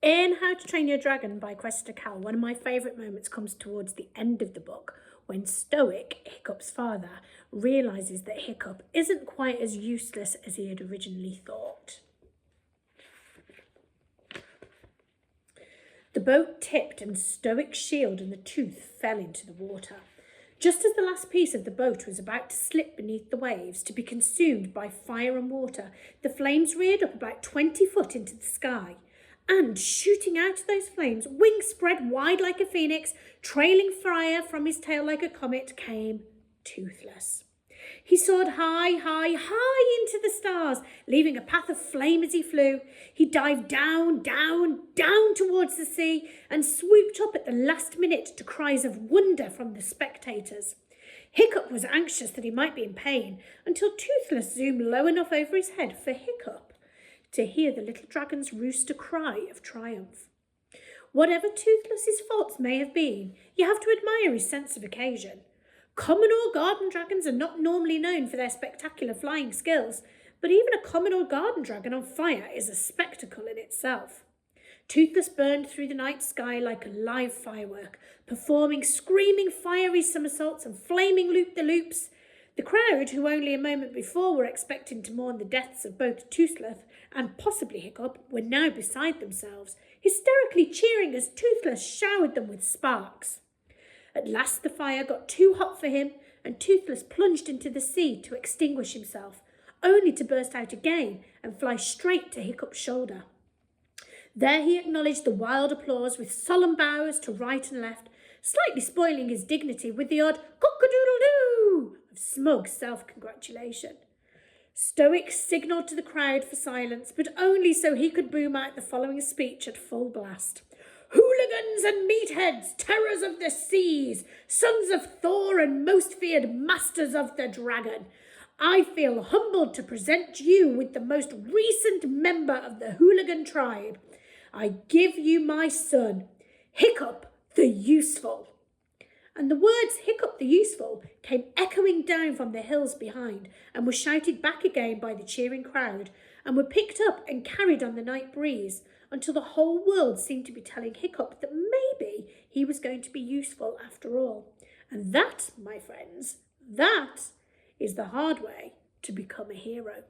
In How to Train Your Dragon by Cressida Cowell, one of my favourite moments comes towards the end of the book when Stoic, Hiccup's father, realises that Hiccup isn't quite as useless as he had originally thought. The boat tipped and Stoic's shield and the tooth fell into the water. Just as the last piece of the boat was about to slip beneath the waves to be consumed by fire and water, the flames reared up about 20 foot into the sky. And shooting out of those flames, wings spread wide like a phoenix, trailing fire from his tail like a comet, came Toothless. He soared high, high, high into the stars, leaving a path of flame as he flew. He dived down, down, down towards the sea and swooped up at the last minute to cries of wonder from the spectators. Hiccup was anxious that he might be in pain until Toothless zoomed low enough over his head for Hiccup to hear the little dragon's rooster cry of triumph. Whatever Toothless's faults may have been, you have to admire his sense of occasion. Common or garden dragons are not normally known for their spectacular flying skills, but even a common or garden dragon on fire is a spectacle in itself. Toothless burned through the night sky like a live firework, performing screaming fiery somersaults and flaming loop-the-loops. The crowd, who only a moment before were expecting to mourn the deaths of both Toothless and possibly Hiccup, were now beside themselves, hysterically cheering as Toothless showered them with sparks. At last the fire got too hot for him, and Toothless plunged into the sea to extinguish himself, only to burst out again and fly straight to Hiccup's shoulder. There he acknowledged the wild applause with solemn bows to right and left, slightly spoiling his dignity with the odd cock-a-doodle-doo of smug self-congratulation. Stoic signalled to the crowd for silence, but only so he could boom out the following speech at full blast. "Hooligans and meatheads, terrors of the seas, sons of Thor and most feared masters of the dragon, I feel humbled to present you with the most recent member of the hooligan tribe. I give you my son, Hiccup the Useful." And the words Hiccup the Useful came echoing down from the hills behind and were shouted back again by the cheering crowd and were picked up and carried on the night breeze until the whole world seemed to be telling Hiccup that maybe he was going to be useful after all. And that, my friends, that is the hard way to become a hero.